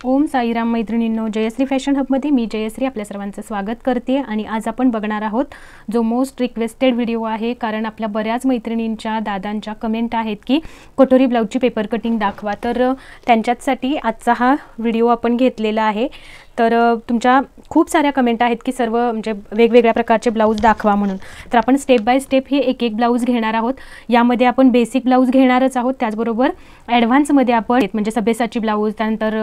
ओम साईराम मैत्रिणींनो, जयश्री फॅशन हबमध्ये मी जयश्री आपल्या सर्वांचं स्वागत करते। आणि आज आपण बघणार आहोत जो मोस्ट रिक्वेस्टेड व्हिडिओ आहे, कारण आपल्या बऱ्याच मैत्रिणींच्या दादांच्या कमेंट आहेत की कटोरी ब्लाऊजची पेपर कटिंग दाखवा। तर त्यांच्यासाठी आजचा हा व्हिडिओ आपण घेतलेला आहे। तर तुमच्या खूप साऱ्या कमेंट आहेत की सर्व म्हणजे वेगवेगळ्या प्रकारचे ब्लाऊज दाखवा म्हणून। तर आपण स्टेप बाय स्टेप हे एक एक ब्लाऊज घेणार आहोत। यामध्ये आपण बेसिक ब्लाऊज घेणारच आहोत, त्याचबरोबर ॲडव्हान्समध्ये आपण म्हणजे सभेसाची ब्लाऊज, त्यानंतर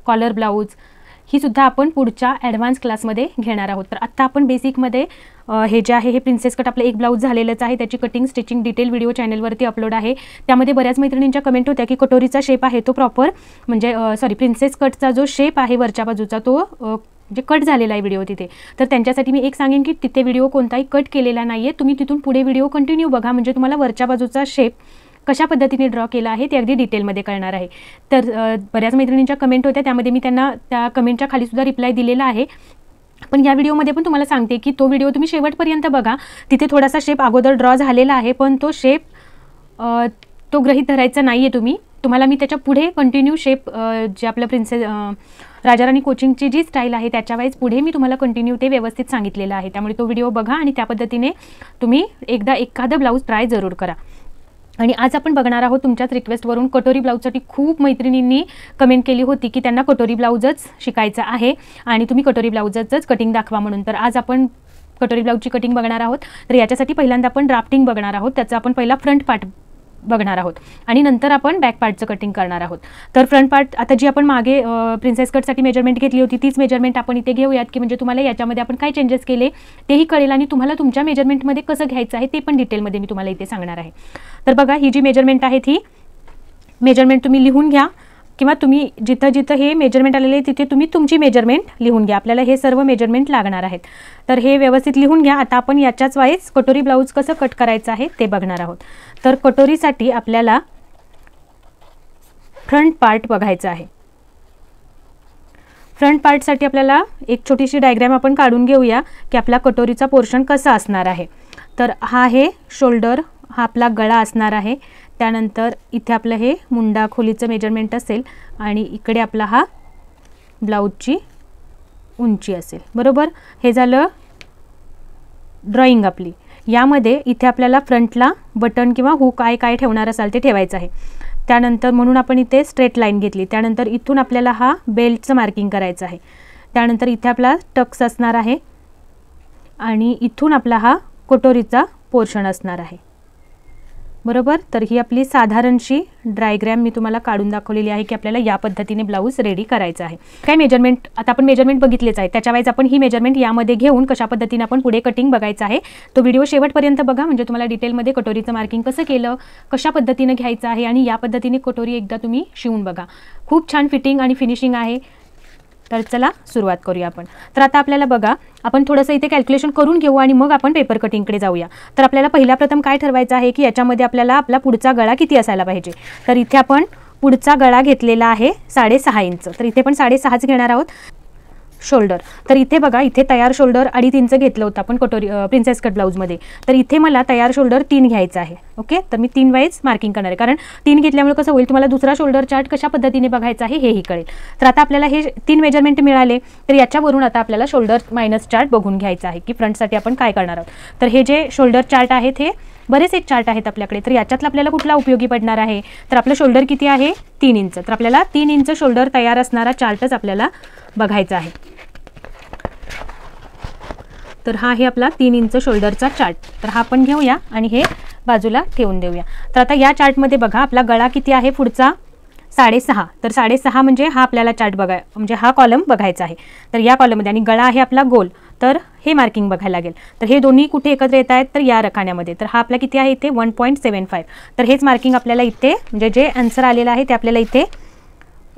कॉलर ब्लाऊज ही सुद्धा आपण पुढच्या ॲडव्हान्स क्लासमध्ये घेणार आहोत। तर आत्ता आपण बेसिकमध्ये हे जे आहे हे प्रिन्सेस कट आपलं एक ब्लाऊज झालेलंच आहे। त्याची कटिंग स्टिचिंग डिटेल व्हिडिओ चॅनलवरती अपलोड आहे। त्यामध्ये बऱ्याच मैत्रिणींच्या कमेंट होत्या की कटोरीचा शेप आहे तो प्रॉपर म्हणजे प्रिन्सेस कटचा जो शेप आहे वरच्या बाजूचा तो जे कट झालेला आहे व्हिडिओ तिथे। तर त्यांच्यासाठी मी एक सांगेन की तिथे व्हिडिओ कोणताही कट केलेला नाही आहे, तुम्ही तिथून पुढे व्हिडिओ कंटिन्यू बघा, म्हणजे तुम्हाला वरच्या बाजूचा शेप कशा पद्धतीने ड्रॉ केला आहे ते अगदी डिटेलमध्ये कळणार आहे। तर बऱ्याच मैत्रिणींच्या कमेंट होत्या, त्यामध्ये मी त्यांना त्या कमेंटच्या खाली सुद्धा रिप्लाय दिलेला आहे। पण या व्हिडिओमध्ये पण तुम्हाला सांगते की तो व्हिडिओ तुम्ही शेवटपर्यंत बघा, तिथे थोडासा शेप अगोदर ड्रॉ झालेला आहे, पण तो शेप तो गृहीत धरायचा नाही आहे तुम्हाला मी त्याच्या पुढे कंटिन्यू शेप जे आपलं प्रिन्सेस राजाराणी कोचिंगची जी स्टाईल आहे त्याच्या वाईज पुढे मी तुम्हाला कंटिन्यू ते व्यवस्थित सांगितलेलं आहे। त्यामुळे तो व्हिडिओ बघा आणि त्या पद्धतीने तुम्ही एकदा एखादं ब्लाऊज ट्राय जरूर करा। आणि आज आपण बघणार आहोत तुमच्याच रिक्वेस्टवरून कटोरी ब्लाऊजसाठी खूप मैत्रिणींनी कमेंट केली होती की त्यांना कटोरी ब्लाऊजच शिकायचा आहे आणि तुम्ही कटोरी ब्लाऊजच कटिंग दाखवा म्हणून। तर आज आपण कटोरी ब्लाऊजची कटिंग बघणार आहोत। तर याच्यासाठी पहिल्यांदा आपण ड्राफ्टिंग बघणार आहोत, त्याचा आपण पहिला फ्रंट पार्ट बघणार आहोत आणि नंतर आपण बॅक पार्टचं कटिंग करणार आहोत। तर फ्रंट पार्ट आता जी आपण मागे प्रिन्सेस कटसाठी मेजरमेंट घेतली होती तीच मेजरमेंट आपण इथे घेऊयात की म्हणजे तुम्हाला याच्यामध्ये आपण काय चेंजेस केले तेही कळेल आणि तुम्हाला तुमच्या मेजरमेंटमध्ये कसं घ्यायचं आहे ते पण डिटेलमध्ये मी तुम्हाला इथे सांगणार आहे। तर बघा, ही जी मेजरमेंट आहे ही मेजरमेंट तुम्ही लिहून घ्या किंवा तुम्ही जिथं जिथं हे मेजरमेंट आलेले आहे तिथे तुम्ही तुमची मेजरमेंट लिहून घ्या, आपल्याला हे सर्व मेजरमेंट लागणार आहेत। तर हे व्यवस्थित लिहून घ्या। आता आपण याच्याच वाईज कटोरी ब्लाऊज कसं कट करायचं आहे ते बघणार आहोत। तर कटोरीसाठी आपल्याला फ्रंट पार्ट बघायचा आहे। फ्रंट पार्टसाठी आपल्याला एक छोटीशी डायग्राम आपण काढून घेऊया की आपला कटोरीचा पोर्शन कसा असणार आहे। तर हा आहे शोल्डर, हा आपला गळा असणार आहे, त्यानंतर इथे आपलं हे मुंडा खोलीचं मेजरमेंट असेल आणि इकडे आपला हा ब्लाऊजची उंची असेल, बरोबर। हे झालं ड्रॉइंग आपली। यामध्ये इथे आपल्याला फ्रंटला बटन किंवा हुक काय ठेवणार असाल ते ठेवायचं आहे। त्यानंतर म्हणून आपण इथे स्ट्रेट लाईन घेतली, त्यानंतर इथून आपल्याला हा बेल्टचं मार्किंग करायचं आहे, त्यानंतर इथे आपला टक्स असणार आहे आणि इथून आपला हा कटोरीचा पोर्शन असणार आहे, बरोबर। तर ही आपली साधारणशी डायग्राम मी तुम्हाला काढून दाखवलेली आहे की आपल्याला या पद्धतीने ब्लाऊज रेडी करायचा आहे। काय मेजरमेंट आता आपण मेजरमेंट बघितलेच आहे, त्याच्यावेळेस आपण ही मेजरमेंट यामध्ये घेऊन कशा पद्धतीने आपण पुढे कटिंग बघायचं आहे तो व्हिडिओ शेवटपर्यंत बघा, म्हणजे तुम्हाला डिटेलमध्ये कटोरीचं मार्किंग कसं केलं, कशा पद्धतीने घ्यायचं आहे आणि या पद्धतीने कटोरी एकदा तुम्ही शिवून बघा। खूप छान फिटिंग आणि फिनिशिंग आहे। तर चला सुरुवात करूया आपण। तर आता आपल्याला बघा, आपण थोडंसं इथे कॅल्क्युलेशन करून घेऊ आणि मग आपण पेपर कटिंगकडे जाऊया। तर आपल्याला पहिल्या प्रथम काय ठरवायचं आहे की याच्यामध्ये आपल्याला आपला पुढचा गळा किती असायला पाहिजे। तर इथे आपण पुढचा गळा घेतलेला आहे 6.5 इंच, तर इथे पण 6.5च घेणार आहोत। शोल्डर, तर इथे बघा, इथे तयार शोल्डर 2.5 इंच घेतलं होतं आपण कटोरी प्रिन्सेस कट ब्लाऊजमध्ये, तर इथे मला तयार शोल्डर 3 घ्यायचा आहे। ओके, तर मी 3 वाईज मार्किंग करणार आहे, कारण 3 घेतल्यामुळे कसं होईल तुम्हाला दुसरा शोल्डर चार्ट कशा पद्धतीने बघायचा आहे हेही कळेल। तर आता आपल्याला हे 3 मेजरमेंट मिळाले, तर याच्यावरून आता आपल्याला शोल्डर मायनस चार्ट बघून घ्यायचा आहे की फ्रंटसाठी आपण काय करणार आहोत। तर हे जे शोल्डर चार्ट आहेत हे बरेच एक चार्ट आहेत आपल्याकडे, तर याच्यातला आपल्याला कुठला उपयोगी पडणार आहे। तर आपलं शोल्डर किती आहे 3 इंच, तर आपल्याला 3 इंच शोल्डर तयार असणारा चार्टच आपल्याला बघायचा आहे। तर हा आहे आपला 3 इंच शोल्डरचा चार्ट, तर हा आपण घेऊया आणि हे बाजूला ठेवून देऊया। तर आता या चार्टमध्ये बघा आपला गळा किती आहे पुढचा 6.5, तर 6.5 म्हणजे हा आपल्याला चार्ट म्हणजे हा कॉलम बघायचा आहे। तर या कॉलममध्ये आणि गळा आहे आपला गोल, तर हे मार्किंग बघायला लागेल। तर हे दोन्ही कुठे एकत्र येत आहेत तर या रकान्यामध्ये, तर हा आपला किती आहे इथे 1.75, तर हेच मार्किंग आपल्याला इथे म्हणजे जे आन्सर आलेलं आहे ते आपल्याला इथे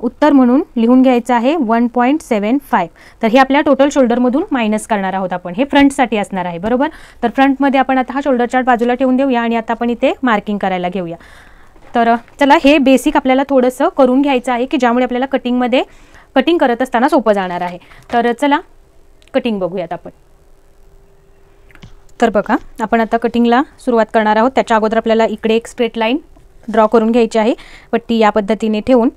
उत्तर म्हणून लिहून घ्यायचं आहे 1.75। तर हे आपल्या टोटल शोल्डरमधून मायनस करणार आहोत आपण, हे फ्रंटसाठी असणार आहे, बरोबर। तर फ्रंटमध्ये आपण आता हा शोल्डर चार्ट बाजूला ठेवून देऊया आणि आता आपण इथे मार्किंग करायला घेऊया। तर चला हे बेसिक आपल्याला थोडंसं करून घ्यायचं आहे की ज्यामुळे आपल्याला कटिंग करत असताना सोपं जाणार आहे। तर चला कटिंग बघूयात आपण। तर बघा, आपण आता कटिंगला सुरुवात करणार आहोत। त्याच्या अगोदर आपल्याला इकडे एक स्ट्रेट लाईन ड्रॉ करून घ्यायची आहे, पट्टी या पद्धतीने ठेवून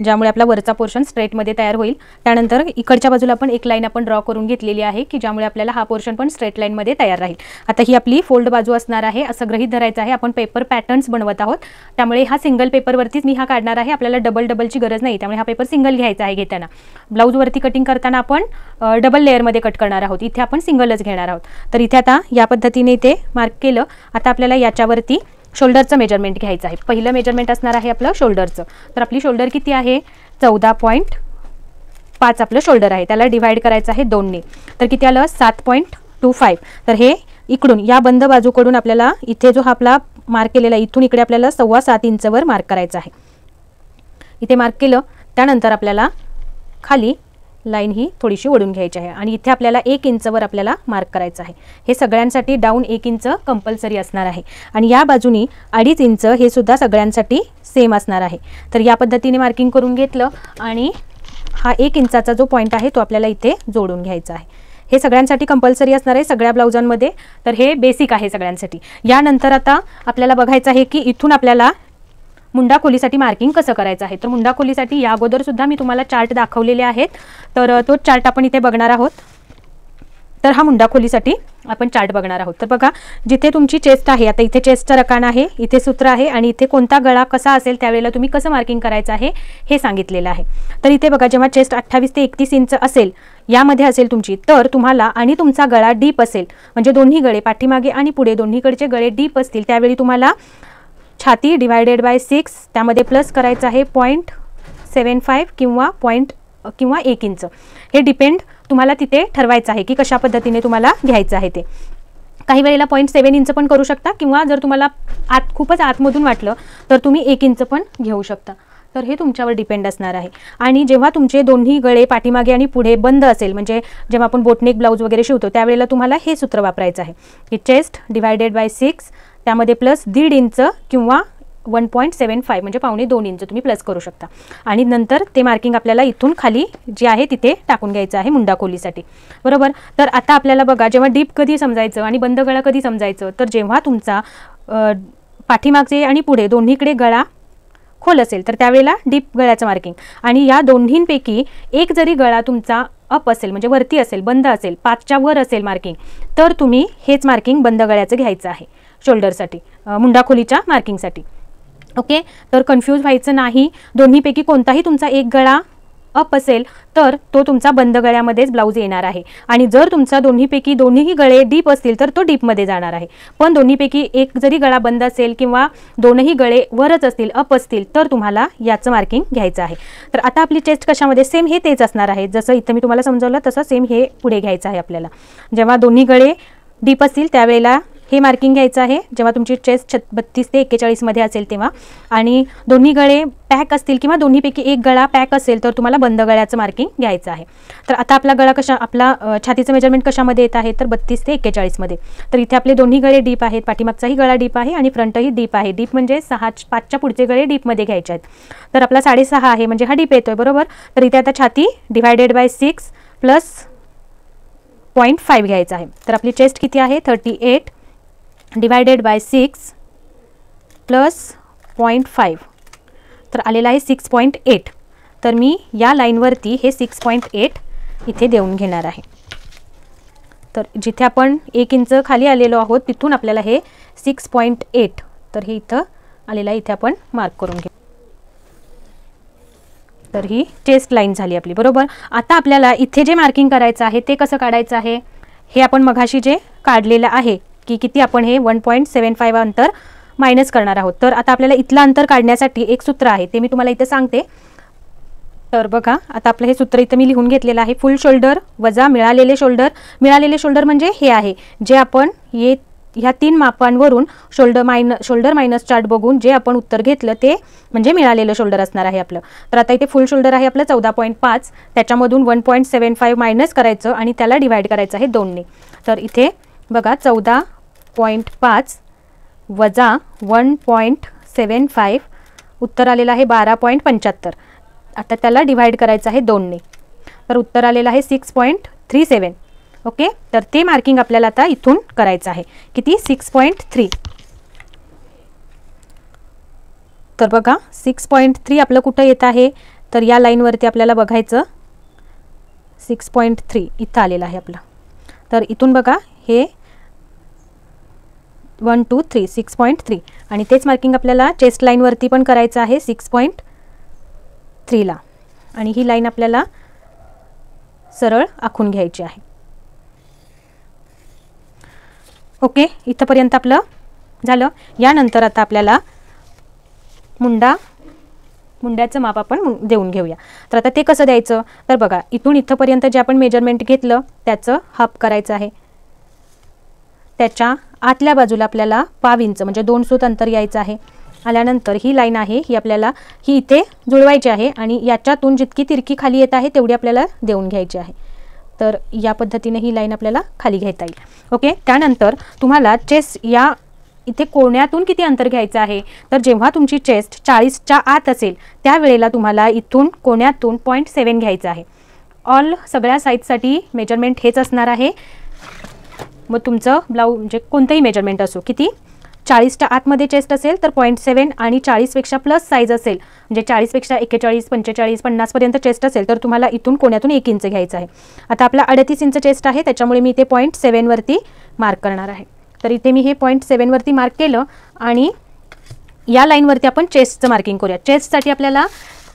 ज्यामुळे आपला वरचा पोर्शन स्ट्रेटमध्ये तयार होईल। त्यानंतर इकडच्या बाजूला पण एक लाईन आपण ड्रॉ करून घेतलेली आहे की ज्यामुळे आपल्याला हा पोर्शन पण स्ट्रेट लाईनमध्ये तयार राहील। आता ही आपली फोल्ड बाजू असणार आहे असं गृहीत धरायचं आहे। आपण पेपर पॅटर्न्स बनवत आहोत त्यामुळे हा सिंगल पेपरवरतीच मी हा काढणार आहे, आपल्याला डबलची गरज नाही, त्यामुळे हा पेपर सिंगल घ्यायचा आहे घेताना। ब्लाऊजवरती कटिंग करताना आपण डबल लेअरमध्ये कट करणार आहोत, इथे आपण सिंगलच घेणार आहोत। तर इथे आता या पद्धतीने इथे मार्क केलं। आता आपल्याला याच्यावरती शोल्डरचं मेजरमेंट घ्यायचं आहे। पहिलं मेजरमेंट असणार आहे आपलं शोल्डरचं। तर आपली शोल्डर किती आहे 14.5 आपलं शोल्डर आहे, त्याला डिवाइड करायचं आहे 2 ने, तर किती आलं 7.25। तर हे इकडून या बंद बाजूकडून आपल्याला इथे जो हा आपला मार्क केलेला इथून इकडे आपल्याला 7.25 इंचवर मार्क करायचं आहे। इथे मार्क केलं त्यानंतर आपल्याला खाली लाईन ही थोडीशी ओढून घ्यायची आहे आणि इथे आपल्याला 1 इंचवर आपल्याला मार्क करायचं आहे। हे सगळ्यांसाठी डाऊन 1 इंच कंपल्सरी असणार आहे आणि या बाजूनी 2.5 इंच हे सुद्धा सगळ्यांसाठी सेम असणार आहे। तर या पद्धतीने मार्किंग करून घेतलं आणि हा 1 इंचाचा जो पॉईंट आहे तो आपल्याला इथे जोडून घ्यायचा आहे। हे सगळ्यांसाठी कंपल्सरी असणार आहे सगळ्या ब्लाउजांमध्ये, तर हे बेसिक आहे सगळ्यांसाठी। यानंतर आता आपल्याला बघायचं आहे की इथून आपल्याला मुंडा खोलीसाठी मार्किंग कसं करायचं आहे। तर मुंडा खोलीसाठी या अगोदर सुद्धा मी तुम्हाला चार्ट दाखवलेले आहेत, तर तो चार्ट आपण इथे बघणार आहोत। तर हा मुंडा खोलीसाठी आपण चार्ट बघणार आहोत। तर बघा जिथे तुमची चेस्ट आहे, आता इथे चेस्टचा रकाना आहे, इथे सूत्र आहे आणि इथे कोणता गळा कसा असेल त्यावेळेला तुम्ही कसं मार्किंग करायचं आहे हे सांगितलेलं आहे। तर इथे बघा जेव्हा चेस्ट 28 ते 31 इंच असेल यामध्ये असेल तुमची, तर तुम्हाला आणि तुमचा गळा डीप असेल म्हणजे दोन्ही गळे पाठीमागे आणि पुढे दोन्हीकडचे गळे डीप असतील त्यावेळी तुम्हाला छाती डिवायडेड बाय 6 त्यामध्ये प्लस करायचं आहे 0.75 किंवा 1 इंच। हे डिपेंड तुम्हाला तिथे ठरवायचं आहे की कशा पद्धतीने तुम्हाला घ्यायचं आहे ते। काही वेळेला 0.7 इंच पण करू शकता किंवा जर तुम्हाला खूपच आतमधून वाटलं तर तुम्ही 1 इंच पण घेऊ शकता। तर हे तुमच्यावर डिपेंड असणार आहे। आणि जेव्हा तुमचे दोन्ही गळे पाठीमागे आणि पुढे बंद असेल म्हणजे जेव्हा आपण बोटनेक ब्लाऊज वगैरे शिवतो त्यावेळेला तुम्हाला हे सूत्र वापरायचं आहे की चेस्ट डिवायडेड बाय 6 त्यामध्ये प्लस 1.5 इंच किंवा 1.75 म्हणजे 1.25 इंच तुम्ही प्लस करू शकता आणि नंतर ते मार्किंग आपल्याला इथून खाली जे आहे तिथे टाकून घ्यायचं आहे मुंडा खोलीसाठी, बरोबर। तर आता आपल्याला बघा जेव्हा डीप कधी समजायचं आणि बंद गळा कधी समजायचं, तर जेव्हा तुमचा पाठीमागचे आणि पुढे दोन्हीकडे गळा खोल असेल तर त्यावेळेला डीप गळ्याचं मार्किंग, आणि या दोन्हींपैकी एक जरी गळा तुमचा अप असेल म्हणजे वरती असेल बंद असेल 5च्या वर असेल मार्किंग, तर तुम्ही हेच मार्किंग बंद गळ्याचं घ्यायचं आहे शोल्डरसाठी मुंडा खोलीच्या मार्किंगसाठी। ओके, तर कन्फ्यूज व्हायचं नाही। दोन्हीपैकी कोणताही तुमचा एक गळा अप असेल तर तो तुमचा बंद गळ्यामध्येच ब्लाऊज येणार आहे आणि जर तुमचा दोन्हीपैकी दोन्ही गळे डीप असतील तर तो डीपमध्ये जाणार आहे। पण दोन्हीपैकी एक जरी गळा बंद असेल किंवा दोनही गळे वरच असतील अप असतील तर तुम्हाला याचं मार्किंग घ्यायचं आहे। तर आता आपली चेस्ट कशामध्ये सेम हे तेच असणार आहे, जसं इथं मी तुम्हाला समजावलं तसं सेम हे पुढे घ्यायचं आहे आपल्याला। जेव्हा दोन्ही गळे डीप असतील त्यावेळेला हे मार्किंग घ्यायचं आहे, जेव्हा तुमची चेस्ट 32 ते 41 मध्ये असेल तेव्हा, आणि दोन्ही गळे पॅक असतील किंवा दोन्हीपैकी एक गळा पॅक असेल तर तुम्हाला बंद गळ्याचं मार्किंग घ्यायचं आहे। तर आता आपला गळा आपला छातीचं मेजरमेंट कशामध्ये येत आहे तर 32 ते 41 मध्ये। तर इथे आपले दोन्ही गळे डीप आहेत, पाठीमागचाही गळा डीप आहे आणि फ्रंटही डीप आहे। डीप म्हणजे 5च्या पुढचे गळे डीपमध्ये घ्यायचे आहेत, तर आपला 6.5 आहे म्हणजे हा डीप येतोय, बरोबर। तर इथे आता छाती डिवायडेड बाय 6 प्लस 0.5 घ्यायचं आहे। तर आपली चेस्ट किती आहे 38 डिवायडेड बाय 6 प्लस 0.5, तर आलेला आहे 6.8। तर मी या लाईनवरती हे 6.8 इथे देऊन घेणार आहे। तर जिथे आपण 1 इंच खाली आलेलो आहोत तिथून आपल्याला हे 6.8 तर हे इथं आलेलं आहे, इथे आपण मार्क करून घेऊ। तर ही चेस्ट लाईन झाली आपली, बरोबर। आता आपल्याला इथे जे मार्किंग करायचं आहे ते कसं काढायचं आहे हे आपण मघाशी जे काढलेलं आहे की किती आपण हे 1.75 अंतर मायनस करणार आहोत। तर आता आपल्याला इथलं अंतर काढण्यासाठी एक सूत्र आहे ते मी तुम्हाला इथे सांगते। तर बघा आता आपलं हे सूत्र इथं मी लिहून घेतलेलं आहे, फुल शोल्डर वजा मिळालेले शोल्डर। मिळालेले शोल्डर म्हणजे हे आहे जे आपण ह्या 3 मापांवरून शोल्डर मायनस चार्ट बघून जे आपण उत्तर घेतलं ते म्हणजे मिळालेलं शोल्डर असणार आहे आपलं। तर आता इथे फुल शोल्डर आहे आपलं 14.5, त्याच्यामधून 1.75 मायनस करायचं आणि त्याला डिवाइड करायचं आहे 2 ने। तर इथे बघा 14.5 वजा 1.75 उत्तर आलेलं आहे 12.75। आता त्याला डिवाइड करायचं आहे 2 ने, तर उत्तर आलेलं आहे 6.37। ओके, तर ते मार्किंग आपल्याला आता इथून करायचं आहे किती 6.3। तर बघा 6.3 आपलं कुठं येत आहे तर या लाईनवरती आपल्याला बघायचं 6.3 इथं आलेलं आहे आपलं. तर इथून बघा हे 1 2 3 6.3 आणि तेच मार्किंग आपल्याला चेस्ट लाईनवरती पण करायचं आहे 6.3 ला. आणि ही लाईन आपल्याला सरळ आखून घ्यायची आहे. ओके, इथंपर्यंत आपलं झालं. यानंतर आता आपल्याला मुंड्याचं माप आपण देऊन घेऊया. तर आता ते कसं द्यायचं, तर बघा इथून इथंपर्यंत जे आपण मेजरमेंट घेतलं त्याचं हाफ करायचं आहे. त्याच्या आतल्या बाजूला आपल्याला 5 इंच म्हणजे 2 सूत अंतर यायचं आहे. आल्यानंतर ही लाईन आहे ही आपल्याला ही इथे जुळवायची आहे आणि याच्यातून जितकी तिरकी खाली येत आहे तेवढी आपल्याला देऊन घ्यायची आहे. तर या पद्धतीने ही लाईन आपल्याला खाली घेता येईल. ओके, त्यानंतर तुम्हाला चेस्ट या इथे कोण्यातून किती अंतर घ्यायचं आहे, तर जेव्हा तुमची चेस्ट 40च्या आत असेल त्यावेळेला तुम्हाला इथून कोण्यातून 0.7 घ्यायचं आहे. ऑल सगळ्या साईजसाठी मेजरमेंट हेच असणार आहे. मग तुमचं ब्लाऊज म्हणजे कोणतंही मेजरमेंट असो, किती 40च्या आतमध्ये चेस्ट असेल तर 0.7 आणि 40पेक्षा प्लस साईज असेल म्हणजे 40पेक्षा 41 45 50पर्यंत चेस्ट असेल तर तुम्हाला इथून कोण्यातून 1 इंच घ्यायचं आहे. आता आपला 38 इंच चेस्ट आहे त्याच्यामुळे मी इथे 0.7 वरती मार्क करणार आहे. तर इथे मी हे 0.7 वरती मार्क केलं आणि या लाईनवरती आपण चेस्टचं मार्किंग करूया. चेस्टसाठी आपल्याला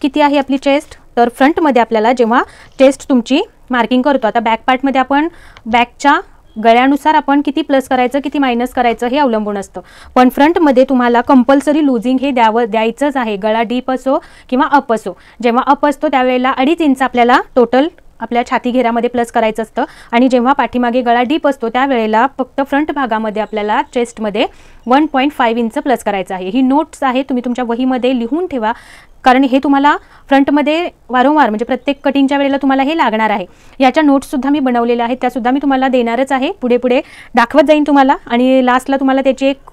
किती आहे आपली चेस्ट, तर फ्रंटमध्ये आपल्याला जेव्हा चेस्ट तुमची मार्किंग करतो, आता बॅक पार्टमध्ये आपण बॅकच्या गळ्यानुसार आपण किती प्लस करायचं किती मायनस करायचं हे अवलंबून असतं. पण फ्रंटमध्ये तुम्हाला कंपल्सरी लुझिंग हे द्यायचंच आहे. गळा डीप असो किंवा अप असो. जेव्हा अप असतो त्यावेळेला 2.5 इंच आपल्याला टोटल आपल्या छाती घेरामध्ये प्लस करायचं असतं आणि जेव्हा पाठीमागे गळा डीप असतो त्यावेळेला फक्त फ्रंट भागामध्ये आपल्याला चेस्टमध्ये 1.5 इंच प्लस करायचं आहे. ही नोट्स आहे, तुम्ही तुमच्या वहीमध्ये लिहून ठेवा कारण हे तुम्हाला फ्रंटमध्ये वारंवार म्हणजे प्रत्येक कटिंगच्या वेळेला तुम्हाला हे लागणार आहे. याच्या नोट्ससुद्धा मी बनवलेल्या आहेत, त्यासुद्धा मी तुम्हाला देणारच आहे. पुढे पुढे दाखवत जाईन तुम्हाला आणि लास्टला तुम्हाला त्याची एक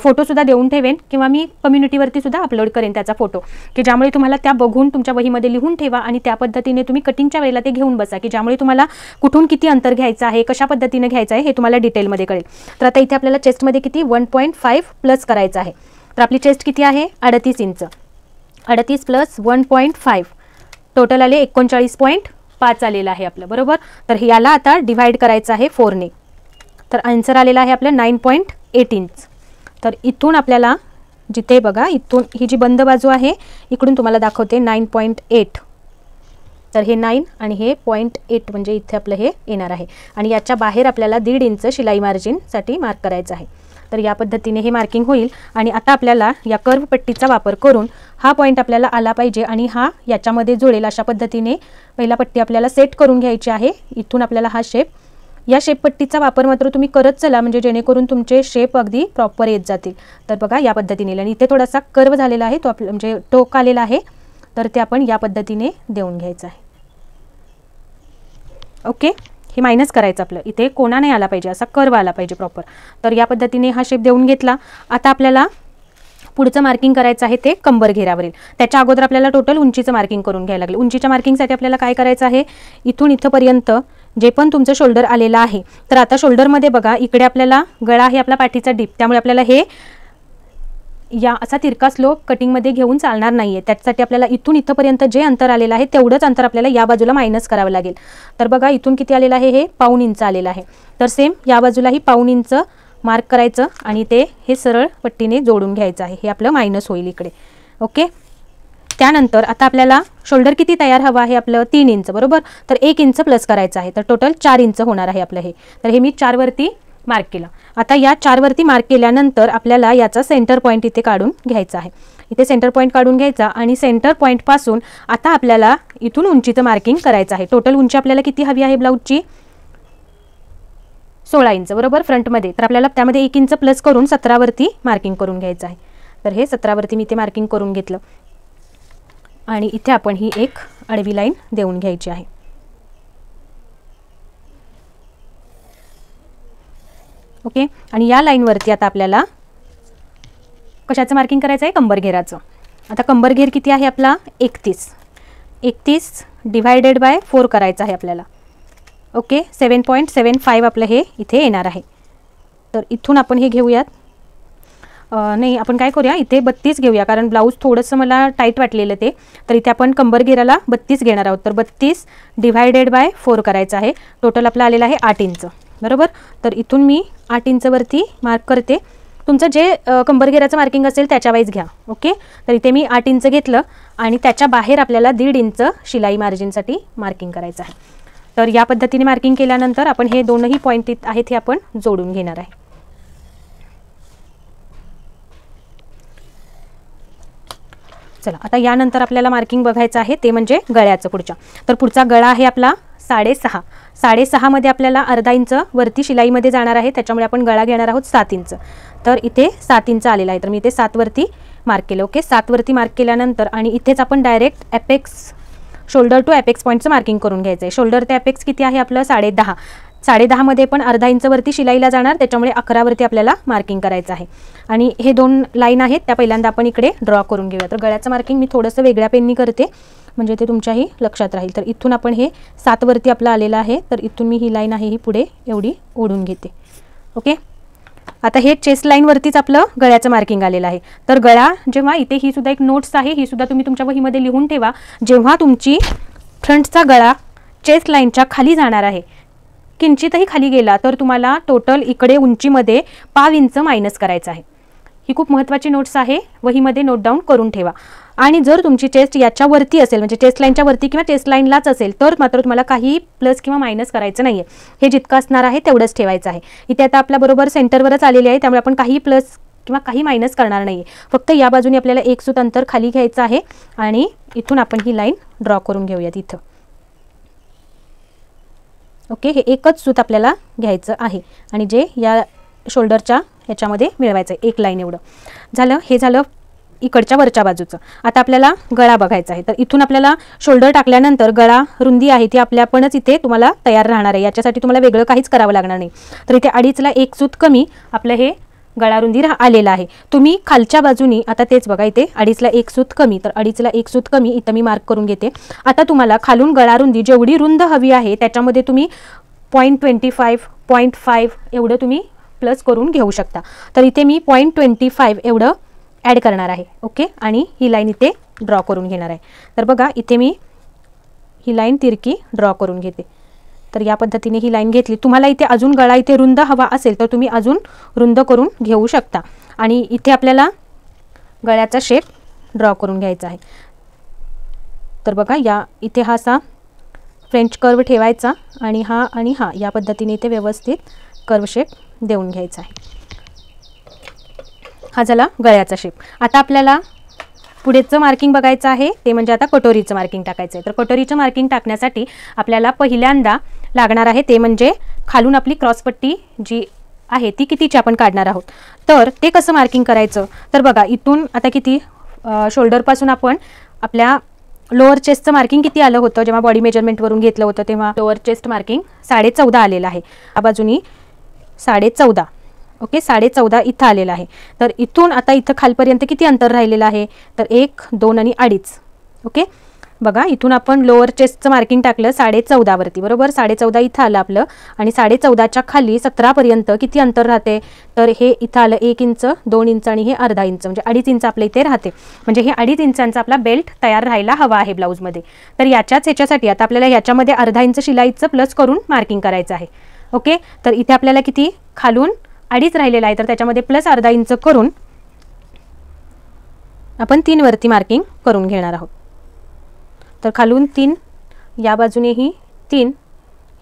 फोटोसुद्धा देऊन ठेवेन किंवा मी कम्युनिटीवरती सुद्धा अपलोड करेन त्याचा फोटो, की ज्यामुळे तुम्हाला त्या बघून तुमच्या वहीमध्ये लिहून ठेवा आणि त्या पद्धतीने तुम्ही कटिंगच्या वेळेला ते घेऊन बसा, की ज्यामुळे तुम्हाला कुठून किती अंतर घ्यायचं आहे कशा पद्धतीने घ्यायचं आहे हे तुम्हाला डिटेलमध्ये कळेल. तर आता इथे आपल्याला चेस्टमध्ये किती 1.5 प्लस करायचं आहे. तर आपली चेस्ट किती आहे 38 इंच. 38 प्लस 1.5 टोटल आले 39.5 आलेलं आहे आपलं, बरोबर. तर याला आता डिवाइड करायचं आहे 4 ने. तर आन्सर आलेला आहे आपलं 9.8 इंच. तर इथून आपल्याला जिथे बघा इथून ही जी बंद बाजू आहे इकडून तुम्हाला दाखवते 9.8. तर हे 9 आणि हे 0.8 म्हणजे इथे आपलं हे येणार आहे आणि याच्या बाहेर आपल्याला 1.5 इंच शिलाई मार्जिनसाठी मार्क करायचं आहे. तर या पद्धतीने हे मार्किंग होईल आणि आता आपल्याला या कर्व पट्टीचा वापर करून हा पॉईंट आपल्याला आला पाहिजे आणि हा याच्यामध्ये जुळेल अशा पद्धतीने पहिला पट्टी आपल्याला सेट करून घ्यायची आहे. इथून आपल्याला हा शेप, या शेप पट्टीचा वापर मात्र तुम्ही करत चला म्हणजे जेणेकरून तुमचे शेप अगदी प्रॉपर येत जातील. तर बघा या पद्धतीने आणि इथे थोडासा कर्व झालेला आहे तो आपलं म्हणजे टोक आलेला आहे तर ते आपण या पद्धतीने देऊन घ्यायचं आहे. ओके, हे मायनस करायचं आपलं, इथे कोणा नाही आला पाहिजे, असा कर्व आला पाहिजे प्रॉपर. तर या पद्धतीने हा शेप देऊन घेतला. आता आपल्याला पुढचं मार्किंग करायचं आहे ते कंबर घेरावरील. त्याच्या अगोदर आपल्याला टोटल उंचीचं मार्किंग करून घ्यायला लागेल. उंचीच्या मार्किंगसाठी आपल्याला काय करायचं आहे, इथून इथंपर्यंत जे पण तुमचं शोल्डर आलेलं आहे तर आता शोल्डरमध्ये बघा इकडे आपल्याला गळा आहे आपला पाठीचा डीप, त्यामुळे आपल्याला हे या असा तिरका स्लोप कटिंगमध्ये घेऊन चालणार नाही आहे. त्याच्यासाठी आपल्याला इथून इथंपर्यंत जे अंतर आलेलं आहे तेवढंच अंतर आपल्याला या बाजूला मायनस करावं लागेल. तर बघा इथून किती आलेलं आहे, हे 1.5 इंच आलेलं आहे. तर सेम या बाजूलाही 1.5 इंच मार्क करायचं आणि ते हे सरळ पट्टीने जोडून घ्यायचं आहे. हे आपलं मायनस होईल इकडे. ओके, त्यानंतर आता आपल्याला शोल्डर किती तयार हवं आहे आपलं 3 इंच, बरोबर. तर 1 इंच प्लस करायचं आहे तर टोटल 4 इंच होणार आहे आपलं हे. तर हे मी 4 वरती मार्क केलं. आता या 4 वरती मार्क केल्यानंतर आपल्याला याचा सेंटर पॉईंट इथे काढून घ्यायचा आहे. इथे सेंटर पॉईंट काढून घ्यायचा आणि सेंटर पॉईंटपासून आता आपल्याला इथून उंचीचं मार्किंग करायचं आहे. टोटल उंची आपल्याला किती हवी आहे ब्लाऊजची 16 इंच, बरोबर फ्रंटमध्ये. तर आपल्याला त्यामध्ये 1 इंच प्लस करून 17 वरती मार्किंग करून घ्यायचं आहे. तर हे 17 वरती मी इथे मार्किंग करून घेतलं आणि इथे आपण ही एक आडवी लाईन देऊन घ्यायची आहे. ओके, आणि या लाईनवरती आता आपल्याला कशाचं मार्किंग करायचं आहे, कंबर घेराचं. आता कंबर घेर किती आहे आपला 31 डिवायडेड बाय 4 करायचं आहे आपल्याला. ओके, 7.75 आपलं हे इथे येणार आहे. तर इथून आपण हे घेऊयात नाही, आपण काय करूया, इथे 32 घेऊया, कारण ब्लाऊज थोडंसं मला टाईट वाटलेलं ते. तर इथे आपण कंबर घेराला 32 घेणार आहोत. तर 32 डिवायडेड बाय 4 करायचं आहे. टोटल आपलं आलेलं आहे 8 इंच, बरोबर. तर इथून मी 8 इंचवरती मार्क करते. तुमचं जे कंबर घेराचं मार्किंग असेल त्याच्या वाईज घ्या. ओके, तर इथे मी 8 इंच घेतलं आणि त्याच्या बाहेर आपल्याला 1.5 इंच शिलाई मार्जिनसाठी मार्किंग करायचं आहे. तर या पद्धतीने मार्किंग केल्यानंतर आपण हे दोनही पॉईंट आहेत हे आपण जोडून घेणार आहे. चला, आता यानंतर आपल्याला मार्किंग बघायचं आहे ते म्हणजे गळ्याचं पुढच्या. तर पुढचा गळा आहे आपला 6.5. 6.5 मध्ये आपल्याला अर्धा इंच वरती शिलाईमध्ये जाणार आहे, त्याच्यामुळे आपण गळा घेणार आहोत 7 इंच. तर इथे 7 इंच आलेला आहे, तर मी इथे 7 वरती मार्क केलं. ओके, 7 वरती मार्क केल्यानंतर आणि इथेच आपण direct apex, shoulder to apex पॉईंटचं मार्किंग करून घ्यायचं आहे. शोल्डर ते एपेक्स किती आहे आपलं 10.5. 10.5 मध्ये पण अर्धा इंच वरती शिलाईला जाणार, त्याच्यामुळे 11 वरती आपल्याला मार्किंग करायचं आहे. आणि हे 2 लाईन आहेत त्या पहिल्यांदा आपण इकडे ड्रॉ करून घेऊया. तर गळ्याचं मार्किंग मी थोडंसं वेगळ्या पेननी करते म्हणजे ते तुमच्याही लक्षात राहील. तर इथून आपण हे 7 वरती आपलं आलेलं आहे, तर इथून मी ही लाईन आहे ही पुढे एवढी ओढून घेते. ओके, आता हे चेस्ट लाईनवरतीच आपलं गळ्याचं मार्किंग आलेलं आहे. तर गळा जेव्हा इथे ही सुद्धा एक नोट्स आहे, ही सुद्धा तुम्ही तुमच्या वहीमध्ये लिहून ठेवा. जेव्हा तुमची फ्रंटचा गळा चेस्ट लाईनच्या खाली जाणार आहे, किंचितही खाली गेला तर तुम्हाला टोटल इकडे उंचीमध्ये 0.5 इंच मायनस करायचं आहे. ही खूप महत्त्वाची नोट्स आहे, वहीमध्ये नोट डाऊन करून ठेवा. आणि जर तुमची चेस्ट याच्यावरती असेल म्हणजे चेस्ट लाईनच्या वरती किंवा चेस्ट लाईनलाच असेल तर मात्र तुम्हाला काही प्लस किंवा मायनस करायचं नाही आहे. हे जितकं असणार आहे तेवढंच ठेवायचं आहे. इथे आता आपल्याबरोबर सेंटरवरच आलेली आहे, त्यामुळे आपण काही प्लस किंवा काही मायनस करणार नाही आहे. फक्त या बाजूने आपल्याला 1 सूत अंतर खाली घ्यायचं आहे आणि इथून आपण ही लाईन ड्रॉ करून घेऊयात इथं. ओके, हे एकच सूत आपल्याला घ्यायचं आहे आणि जे या शोल्डरच्या ह्याच्यामध्ये मिळवायचं आहे, 1 लाईन एवढं झालं. हे झालं इकडच्या वरच्या बाजूचं. आता आपल्याला गळा बघायचा आहे. तर इथून आपल्याला शोल्डर टाकल्यानंतर गळा रुंदी आहे ती आपल्यापणच इथे तुम्हाला तयार राहणार आहे, याच्यासाठी तुम्हाला वेगळं काहीच करावं लागणार नाही. तर इथे 2.5ला 1 सूत कमी आपलं हे गळा रुंदी आलेला आहे. तुम्ही खालच्या बाजूनी आता तेच बघा, इथे 2.5ला 1 सूत कमी, तर 2.5ला 1 सूत कमी इथं मी मार्क करून घेते. आता तुम्हाला खालून गळा रुंदी जेवढी रुंद हवी आहे त्याच्यामध्ये तुम्ही 0.25, 0.5 एवढं तुम्ही प्लस करून घेऊ शकता. तर इथे मी 0.25 एवढं ॲड करणार आहे. ओके, आणि ही लाईन इथे ड्रॉ करून घेणार आहे. तर बघा इथे मी ही लाईन तिरकी ड्रॉ करून घेते. तर या पद्धतीने ही लाईन घेतली. तुम्हाला इथे अजून गळा इथे रुंद हवा असेल तर तुम्ही अजून रुंद करून घेऊ शकता. आणि इथे आपल्याला गळ्याचा शेप ड्रॉ करून घ्यायचा आहे. तर बघा या इथे हा असा फ्रेंच कर्व ठेवायचा आणि हा या पद्धतीने इथे व्यवस्थित कर्व शेप देऊन घ्यायचा आहे. हा झाला गळ्याचा शेप. आता आपल्याला पुढेचं मार्किंग बघायचं आहे ते म्हणजे आता कटोरीचं मार्किंग टाकायचं आहे. तर कटोरीचं मार्किंग टाकण्यासाठी आपल्याला पहिल्यांदा लागणार आहे ते म्हणजे खालून आपली क्रॉसपट्टी जी आहे ती कितीची आपण काढणार आहोत. तर ते कसं मार्किंग करायचं, तर बघा इथून आता किती शोल्डरपासून आपण आपल्या लोअर चेस्टचं मार्किंग किती आलं होतं, जेव्हा बॉडी मेजरमेंटवरून घेतलं होतं तेव्हा लोअर चेस्ट मार्किंग 14.5 आलेलं आहे. या बाजूनी 14.5. ओके, 14.5 इथं आलेलं आहे. तर इथून आता इथं खालपर्यंत किती अंतर राहिलेलं आहे, तर 1, 2 आणि 2.5. ओके, बघा इथून आपण लोअर चेस्टचं मार्किंग टाकलं 14.5 वरती, बरोबर. 14.5 इथं आलं आपलं आणि 14.5च्या खाली 17 पर्यंत किती अंतर राहते, तर हे इथं आलं 1 इंच, 2 इंच आणि हे अर्धा इंच म्हणजे 2.5 इंच आपल्या इथे राहते. म्हणजे हे 2.5 इंचांचा आपला बेल्ट तयार राहायला हवा आहे ब्लाऊजमध्ये. तर ह्याच्यासाठी आता आपल्याला ह्याच्यामध्ये अर्धा इंच शिलाईचं प्लस करून मार्किंग करायचं आहे. ओके, तर इथे आपल्याला किती खालून 2.5 राहिलेला आहे, तर त्याच्यामध्ये प्लस अर्धा इंच करून आपण 3 वरती मार्किंग करून घेणार आहोत. तर खालून 3, या बाजूनेही 3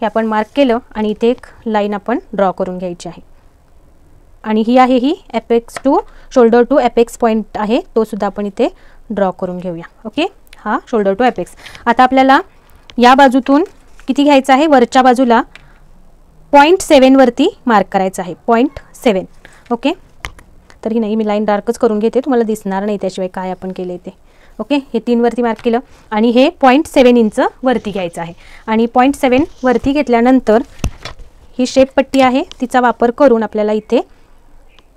हे आपण मार्क केलं आणि इथे एक लाईन आपण ड्रॉ करून घ्यायची आहे. आणि ही आहे ही apex to shoulder to apex point आहे, तो सुद्धा आपण इथे ड्रॉ करून घेऊया. ओके, हा शोल्डर टू एपेक्स. आता आपल्याला या बाजूतून किती घ्यायचं आहे, वरच्या बाजूला 0.7 वरती मार्क करायचं आहे. 0.7. ओके, तर ही नाही मी लाईन डार्कच करून घेते, तुम्हाला दिसणार नाही त्याशिवाय काय आपण केले ते. ओके, हे 3 वरती मार्क केलं आणि हे 0.7 इंच वरती घ्यायचं आहे. आणि 0.7 वरती घेतल्यानंतर ही शेप पट्टी आहे तिचा वापर करून आपल्याला इथे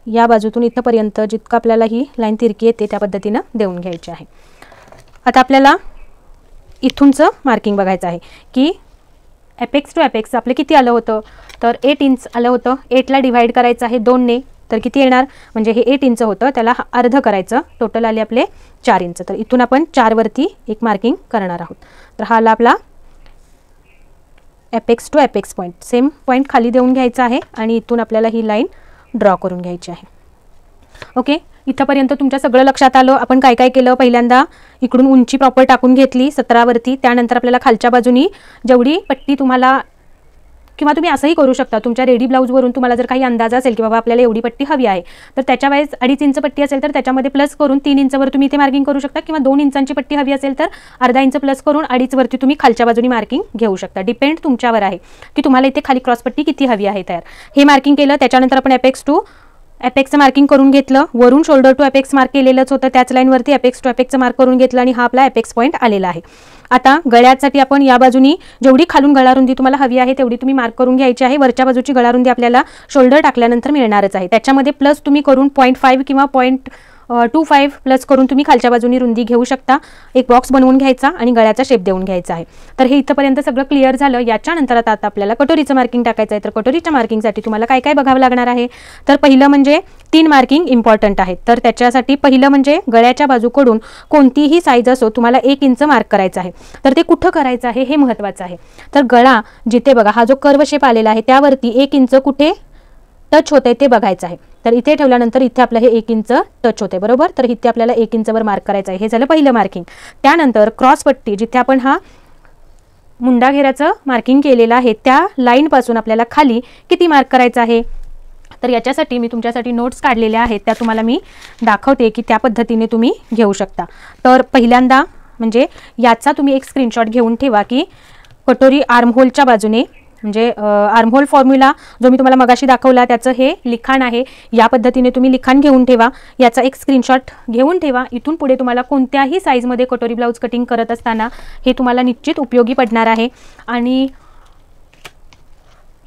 या बाजूतून इथंपर्यंत जितकं आपल्याला ही लाईन तिरकी येते त्या पद्धतीनं देऊन घ्यायची आहे. आता आपल्याला इथूनचं मार्किंग बघायचं आहे की एपेक्स टू एपेक्स आपलं किती आलं होतं, तर 8 इंच आलं होतं. 8ला डिवाइड करायचं आहे 2ने, तर किती येणार, म्हणजे हे 8 इंच होतं त्याला अर्ध करायचं, टोटल आले आपले 4 इंच. तर इथून आपण 4 वरती एक मार्किंग करणार आहोत. तर हा आला आपला apex to apex point. Same point खाली देऊन घ्यायचा आहे आणि इथून आपल्याला ही लाईन ड्रॉ करून घ्यायची आहे. ओके, इथंपर्यंत तुमच्या सगळं लक्षात आलं. आपण काय काय केलं, पहिल्यांदा इकडून उंची प्रॉपर टाकून घेतली 17 वरती. त्यानंतर आपल्याला खालच्या बाजूनी जेवढी पट्टी तुम्हाला, किंवा तुम्ही असंही करू शकता, तुमच्या रेडी ब्लाऊजवरून तुम्हाला जर काही अंदाज असेल की बाबा आपल्याला एवढी पट्टी हवी आहे, तर त्याच्या वेळेस 2.5 इंच पट्टी असेल तर त्याच्यामध्ये प्लस करून 3 इंचवर तुम्ही इथे मार्किंग करू शकता, किंवा 2 इंचांची पट्टी हवी असेल तर अर्धा इंच प्लस करून 2.5 वरती तुम्ही खालच्या बाजूनी मार्किंग घेऊ शकता. डिपेंड तुमच्यावर आहे की तुम्हाला इथे खाली क्रॉस पट्टी किती हवी आहे. तयार हे मार्किंग केलं. त्याच्यानंतर आपण एपेक्स टू एपेक्सचं मार्किंग करून घेतलं. वरून शोल्डर टू एपेक्स मार्क केलेलंच होतं, त्याच लाईनवरती एपेक्स टू एपेक्सचं मार्क करून घेतलं आणि हा आपला एपेक्स पॉईंट आलेला आहे. आता गळ्यासाठी आपण या बाजूनी जेवढी खालून गळारुंदी तुम्हाला हवी आहे तेवढी तुम्ही मार्क करून घ्यायची आहे. वरच्या बाजूची गळारुंदी आपल्याला शोल्डर टाकल्यानंतर मिळणारच आहे. त्याच्यामध्ये प्लस तुम्ही करून 0.5 किंवा 0.25 प्लस करून तुम्ही खालच्या बाजूनी रुंदी घेऊ शकता. एक बॉक्स बनवून घ्यायचा आणि गळ्याचा शेप देऊन घ्यायचा आहे. तर हे इथंपर्यंत सगळं क्लिअर झालं. याच्यानंतर आता आपल्याला कटोरीचं मार्किंग टाकायचं आहे. तर कटोरीच्या मार्किंगसाठी तुम्हाला काय काय बघावं लागणार आहे, तर पहिलं म्हणजे 3 मार्किंग इम्पॉर्टंट आहेत. तर त्याच्यासाठी पहिलं म्हणजे गळ्याच्या बाजूकडून कोणतीही साईज असो तुम्हाला 1 इंच मार्क करायचं आहे. तर ते कुठं करायचं आहे हे महत्त्वाचं आहे. तर गळा जिथे बघा हा जो कर्व शेप आलेला आहे त्यावरती 1 इंच कुठे टच होतंय ते बघायचं आहे. तर इथे ठेवल्यानंतर इथे आपलं हे 1 इंच टच होते, बरोबर. तर इथे आपल्याला 1 इंचवर मार्क करायचं आहे. हे झालं पहिलं मार्किंग. त्यानंतर क्रॉस पट्टी जिथे आपण हा मुंडा घेऱ्याचं मार्किंग केलेलं आहे त्या लाईनपासून आपल्याला खाली किती मार्क करायचं आहे. तर याच्यासाठी मी तुमच्यासाठी नोट्स काढलेल्या आहेत, त्या तुम्हाला मी दाखवते की त्या पद्धतीने तुम्ही घेऊ शकता. तर पहिल्यांदा म्हणजे याचा तुम्ही एक स्क्रीनशॉट घेऊन ठेवा की कटोरी आर्महोलच्या बाजूने, म्हणजे आर्महोल फॉर्म्युला जो मी तुम्हाला मगाशी दाखवला त्याचं हे लिखाण आहे. या पद्धतीने तुम्ही लिखाण घेऊन ठेवा, याचा एक स्क्रीनशॉट घेऊन ठेवा. इथून पुढे तुम्हाला कोणत्याही साईजमध्ये कटोरी ब्लाऊज कटिंग करत असताना हे तुम्हाला निश्चित उपयोगी पडणार आहे. आणि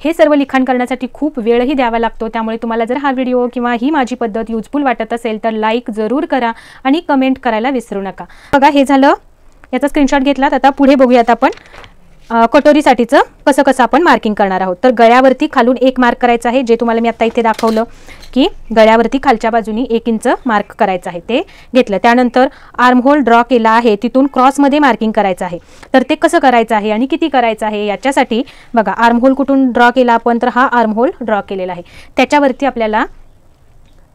हे सर्व लिखाण करण्यासाठी खूप वेळही द्यावा लागतो. त्यामुळे तुम्हाला जर हा व्हिडिओ किंवा ही माझी पद्धत युजफुल वाटत असेल तर लाईक जरूर करा आणि कमेंट करायला विसरू नका. बघा हे झालं, याचा स्क्रीनशॉट घेतलात. आता पुढे बघूयात आपण कटोरीसाठीचं कसं कसं आपण मार्किंग करणार आहोत. तर गळ्यावरती खालून 1 मार्क करायचं आहे, जे तुम्हाला मी आता इथे दाखवलं की गळ्यावरती खालच्या बाजूनी 1 इंच मार्क करायचं आहे, ते घेतलं. त्यानंतर आर्महोल ड्रॉ केला आहे, तिथून क्रॉसमध्ये मार्किंग करायचं आहे. तर ते कसं करायचं आहे आणि किती करायचं आहे याच्यासाठी बघा, आर्महोल कुठून ड्रॉ केला आपण, तर हा आर्महोल ड्रॉ केलेला आहे. त्याच्यावरती आपल्याला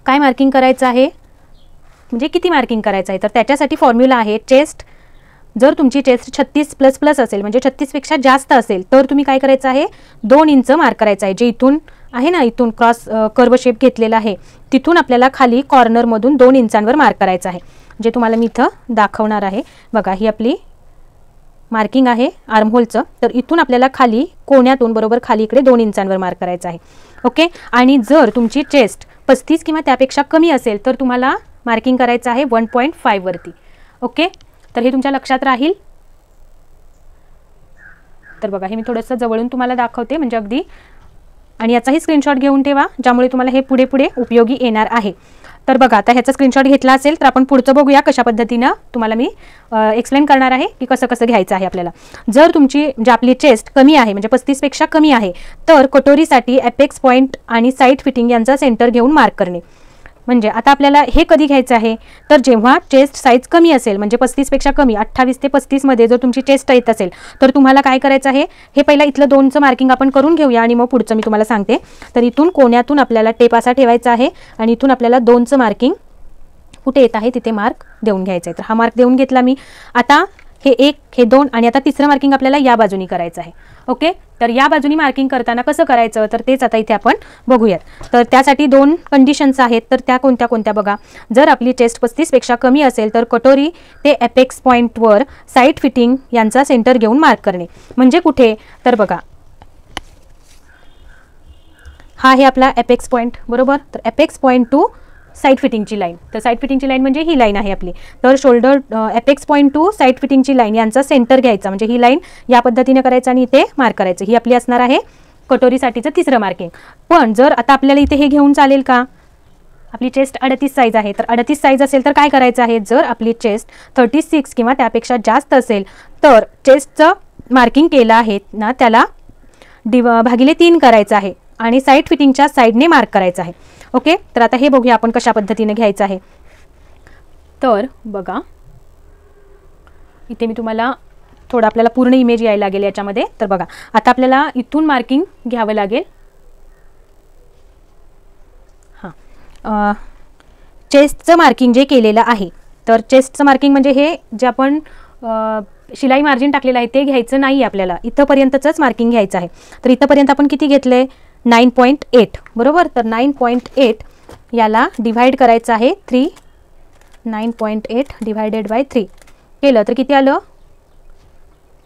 काय मार्किंग करायचं आहे, म्हणजे किती मार्किंग करायचं आहे. तर त्याच्यासाठी फॉर्म्युला आहे चेस्ट. जर तुमची चेस्ट 36++ असेल, म्हणजे 36पेक्षा जास्त असेल, तर तुम्ही काय करायचं आहे 2 इंच मार्क करायचं आहे. जे इथून आहे ना, इथून क्रॉस कर्व शेप घेतलेला आहे तिथून आपल्याला खाली कॉर्नरमधून 2 इंचांवर मार्क करायचं आहे, जे तुम्हाला मी इथं दाखवणार आहे. बघा ही आपली मार्किंग आहे आर्महोलचं. तर इथून आपल्याला खाली कोण्यातून बरोबर खाली इकडे 2 इंचांवर मार्क करायचं आहे. ओके, आणि जर तुमची चेस्ट 35 किंवा त्यापेक्षा कमी असेल तर तुम्हाला मार्किंग करायचं आहे 1.5 वरती. ओके, तर हे तुमच्या लक्षात राहील. तर बघा हे मी थोडंसं जवळून तुम्हाला दाखवते म्हणजे अगदी, आणि याचाही स्क्रीनशॉट घेऊन ठेवा ज्यामुळे तुम्हाला हे पुढे पुढे उपयोगी येणार आहे. तर बघा आता ह्याचा स्क्रीनशॉट घेतला असेल तर आपण पुढचं बघूया कशा पद्धतीनं तुम्हाला मी एक्सप्लेन करणार आहे की कसं कसं घ्यायचं आहे आपल्याला. जर तुमची म्हणजे आपली चेस्ट कमी आहे, म्हणजे 35पेक्षा कमी आहे, तर कटोरीसाठी एपेक्स पॉईंट आणि साईड फिटिंग यांचा सेंटर घेऊन मार्क करणे. म्हणजे आता आपल्याला हे कधी घ्यायचं आहे, तर जेव्हा चेस्ट साईज कमी असेल, म्हणजे 35पेक्षा कमी 28 ते 35 मध्ये जर तुमची चेस्ट येत असेल तर तुम्हाला काय करायचं आहे, हे पहिला इथलं 2चं मार्किंग आपण करून घेऊया आणि मग पुढचं मी तुम्हाला सांगते. तर इथून कोण्यातून आपल्याला टेप असा ठेवायचा आहे आणि इथून आपल्याला 2चं मार्किंग कुठे येत आहे तिथे मार्क देऊन घ्यायचं आहे. तर हा मार्क देऊन घेतला मी. आता हे 1, हे 2 आणि आता 3रं मार्किंग आपल्याला या बाजूनी करायचं आहे. ओके, तर या बाजूनी मार्किंग करताना कसं करायचं तर तेच आता इथे आपण बघूयात. तर त्यासाठी 2 कंडिशन्स आहेत, तर त्या कोणत्या कोणत्या बघा. जर आपली चेस्ट 35पेक्षा कमी असेल तर कटोरी ते एपेक्स पॉईंटवर साईड फिटिंग यांचा सेंटर घेऊन मार्क करणे. म्हणजे कुठे, तर बघा हा आहे आपला एपेक्स पॉईंट, बरोबर. तर एपेक्स पॉईंट टू साईड फिटिंगची लाईन, तर साईड फिटिंगची लाईन म्हणजे ही लाईन आहे आपली. तर shoulder apex point to side फिटिंगची लाईन यांचा सेंटर घ्यायचा, म्हणजे ही लाईन या पद्धतीने करायचं आणि इथे मार्क करायचं. ही आपली असणार आहे कटोरीसाठीचं 3रं मार्किंग. पण जर आता आपल्याला इथे हे घेऊन चालेल का, आपली चेस्ट 38 साईज आहे, तर 38 साईज असेल तर काय करायचं आहे, जर आपली चेस्ट 36 किंवा त्यापेक्षा जास्त असेल तर चेस्टचं मार्किंग केलं आहे ना त्याला भागिले 3 करायचं आहे. आणि साईड फिटिंगच्या साईडने मार्क करायचं आहे. ओके, तर आता हे बघूया आपण कशा पद्धतीने घ्यायचं आहे. तर बघा इथे मी तुम्हाला थोडं आपल्याला पूर्ण इमेज यायला लागेल याच्यामध्ये. तर बघा आता आपल्याला इथून मार्किंग घ्यावं लागेल. हां, चेस्टचं मार्किंग जे केलेलं आहे, तर चेस्टचं मार्किंग म्हणजे हे जे आपण शिलाई मार्जिन टाकलेलं आहे ते घ्यायचं नाही आपल्याला, इथंपर्यंतच मार्किंग घ्यायचं आहे. तर इथंपर्यंत आपण किती घेतलंय 9.8 बरोबर. तर 9.8 याला डिव्हाइड करायचं आहे 3. 9.8 डिवायडेड बाय 3 केलं तर किती आलं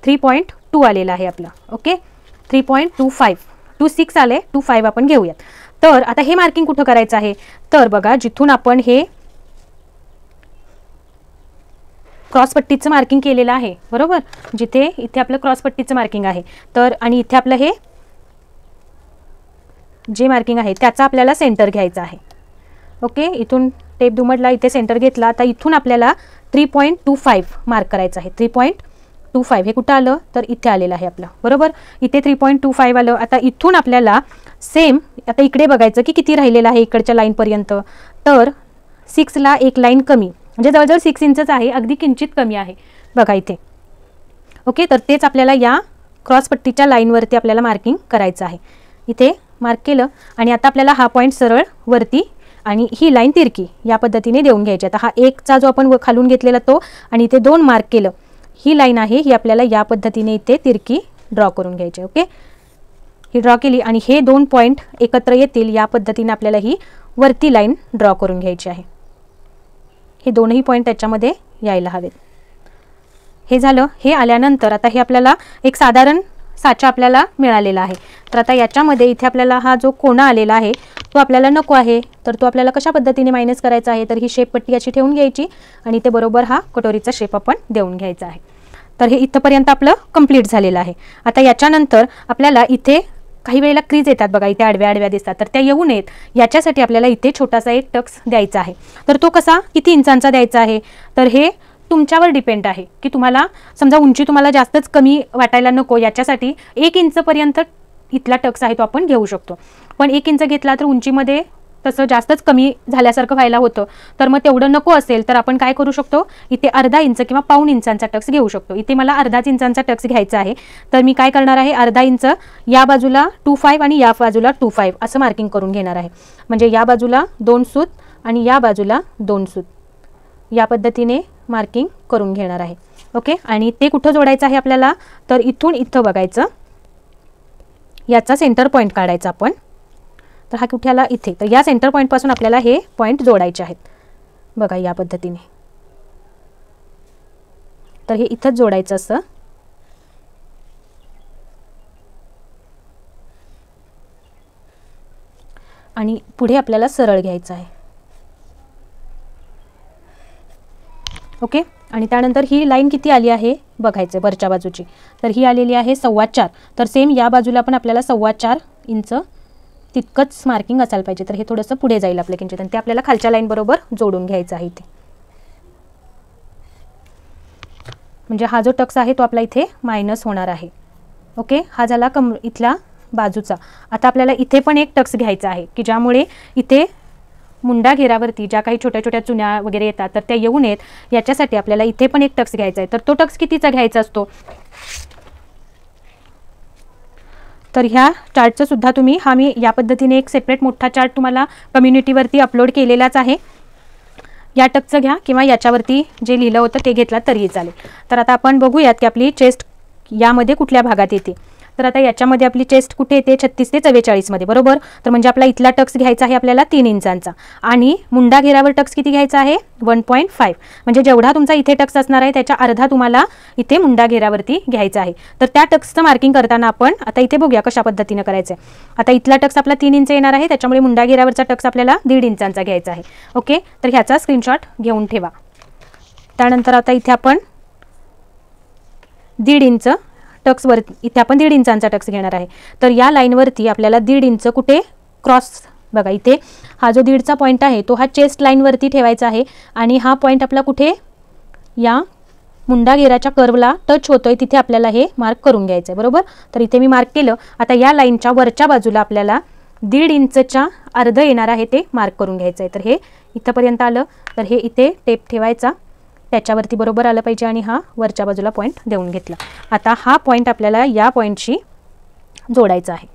3.2 आलेलं आहे आपलं. ओके, 3.25 26 आले, 25 आपण घेऊयात. तर आता हे मार्किंग कुठं करायचं आहे, तर बघा जिथून आपण हे क्रॉसपट्टीचं मार्किंग केलेलं आहे बरोबर, जिथे इथे आपलं क्रॉसपट्टीचं मार्किंग आहे, तर आणि इथे आपलं हे जे मार्किंग आहे त्याचा आपल्याला सेंटर घ्यायचा आहे. ओके, इथून टेप दुमडला, इथे सेंटर घेतला. आता इथून आपल्याला 3.25 मार्क करायचं आहे. 3.25 हे कुठं आलं तर इथे आलेलं आहे आपलं बरोबर. इथे 3.25 आलं. आता इथून आपल्याला सेम आता इकडे बघायचं की किती राहिलेलं आहे इकडच्या लाईनपर्यंत. तर 6ला एक लाईन कमी, म्हणजे जवळजवळ 6 इंचच आहे, अगदी किंचित कमी आहे बघा इथे. ओके, तर तेच आपल्याला या क्रॉसपट्टीच्या लाईनवरती आपल्याला मार्किंग करायचं आहे. इथे मार्क केलं आणि आता आपल्याला हा पॉईंट सरळ वरती आणि ही लाईन तिरकी या पद्धतीने देऊन घ्यायची. आता हा एकचा जो आपण खालून घेतलेला तो आणि इथे 2 मार्क केलं, ही लाईन आहे ही आपल्याला या पद्धतीने इथे तिरकी ड्रॉ करून घ्यायची. ओके, ही ड्रॉ केली आणि हे 2 पॉईंट एकत्र येतील या पद्धतीने आपल्याला ही वरती लाईन ड्रॉ करून घ्यायची आहे. हे दोनही पॉईंट त्याच्यामध्ये यायला हवेत. हे झालं. हे आल्यानंतर आता हे आपल्याला एक साधारण साचा आपल्याला मिळालेला आहे. तर आता याच्यामध्ये इथे आपल्याला हा जो कोना आलेला आहे तो आपल्याला नको आहे, तर तो आपल्याला कशा पद्धतीने मायनस करायचा आहे, तर ही शेप पट्टी अशी ठेवून घ्यायची आणि इथे बरोबर हा कटोरीचा शेप आपण देऊन घ्यायचा आहे. तर हे इथंपर्यंत आपलं कंप्लीट झालेलं आहे. आता याच्यानंतर आपल्याला इथे काही वेळेला क्रीज येतात बघा, इथे आडव्या आडव्या दिसतात, तर त्या येऊ नयेत याच्यासाठी आपल्याला इथे छोटासा एक टक्स द्यायचा आहे. तर तो कसा किती इंचांचा द्यायचा आहे, तर हे तुमच्यावर डिपेंड आहे की तुम्हाला समजा उंची तुम्हाला जास्तच कमी वाटायला नको, याच्यासाठी 1 इंचपर्यंत इथला टक्स आहे तो आपण घेऊ शकतो. पण 1 इंच घेतला तर उंचीमध्ये तसं जास्तच कमी झाल्यासारखं व्हायला होतं, तर मग तेवढं नको असेल तर आपण काय करू शकतो, इथे अर्धा इंच किंवा पाऊण इंचांचा टक्स घेऊ शकतो. इथे मला अर्धाच इंचांचा टक्स घ्यायचा आहे, तर मी काय करणार आहे, अर्धा इंच या बाजूला 2.5 आणि या बाजूला 2.5 असं मार्किंग करून घेणार आहे. म्हणजे या बाजूला 2 सूत आणि या बाजूला 2 सूत या पद्धतीने मार्किंग करून घेणार आहे. ओके, आणि ते कुठं जोडायचं आहे आपल्याला, तर इथून इथं बघायचं, याचा सेंटर पॉईंट काढायचा आपण. तर हा कुठे आला इथे, तर या सेंटर पॉईंट पासून आपल्याला हे पॉईंट जोडायचे आहेत बघा या पद्धतीने. तर हे इथंच जोडायचं असं. आणि पुढे आपल्याला सरळ घ्यायचं आहे. ओके, आणि त्यानंतर ही लाईन किती आली आहे बघायचं वरच्या बाजूची, तर ही आलेली आहे 4.25. तर सेम या बाजूला पण आपल्याला 4.25 इंच तितकंच मार्किंग असायला पाहिजे. तर हे थोडंसं पुढे जाईल आपल्या किंचित आणि ते आपल्याला खालच्या लाईन बरोबर जोडून घ्यायचं आहे इथे. म्हणजे हा जो टक्स आहे तो आपला इथे मायनस होणार आहे. ओके, हा झाला इथल्या बाजूचा. आता आपल्याला इथे पण एक टक्स घ्यायचा आहे की ज्यामुळे इथे मुंडा घेरावरती ज्या काही छोट्या छोट्या चुन्या वगैरे येतात तर त्या येऊ नयेत, याच्यासाठी आपल्याला इथे पण एक टक्स घ्यायचा आहे. तर तो टक्स कितीचा घ्यायचा असतो, तर ह्या चार्टचं सुद्धा तुम्ही मी या पद्धतीने एक सेपरेट मोठा चार्ट तुम्हाला कम्युनिटीवरती अपलोड केलेलाच आहे. या टक्सचं घ्या किंवा याच्यावरती जे लिहिलं होतं ते घेतला तरी चालेल. तर आता आपण बघूयात की आपली चेस्ट यामध्ये कुठल्या भागात येते. तर आता याच्यामध्ये आपली चेस्ट कुठे येते 36 ते 44 मध्ये बरोबर. तर म्हणजे आपला इथला टक्स घ्यायचा आहे आपल्याला 3 इंचांचा आणि मुंडा घेरावर टक्स किती घ्यायचा आहे 1.5. म्हणजे जेवढा तुमचा इथे टक्स असणार आहे त्याच्या अर्धा तुम्हाला इथे मुंडा घेरावरती घ्यायचा आहे. तर त्या टक्सचं मार्किंग करताना आपण आता इथे बघूया कशा पद्धतीने करायचं आहे. आता इथला टक्स आपला 3 इंच येणार आहे, त्याच्यामुळे मुंडा घेरावरचा टक्स आपल्याला 1.5 इंचांचा घ्यायचा आहे. ओके, तर ह्याचा स्क्रीनशॉट घेऊन ठेवा. त्यानंतर आता इथे आपण 1.5 इंच टक्स वर इथे आपण 1.5 इंचांचा टक्स घेणार आहे. तर या लाईनवरती आपल्याला 1.5 इंच कुठे क्रॉस बघा, इथे हा जो 1.5चा पॉईंट आहे तो हा चेस्ट लाईनवरती ठेवायचा आहे आणि हा पॉईंट आपला कुठे या मुंडा घेराच्या कर्वला टच होतोय तिथे आपल्याला हे मार्क करून घ्यायचं आहे बरोबर. तर इथे मी मार्क केलं. आता या लाईनच्या वरच्या बाजूला आपल्याला 1.5 इंचच्या अर्ध येणार आहे ते मार्क करून घ्यायचं आहे. तर हे इथंपर्यंत आलं तर हे इथे टेप ठेवायचा, त्याच्यावरती बरोबर आलं पाहिजे आणि हा वरच्या बाजूला पॉईंट देऊन घेतला. आता हा पॉईंट आपल्याला या पॉईंटशी जोडायचा आहे.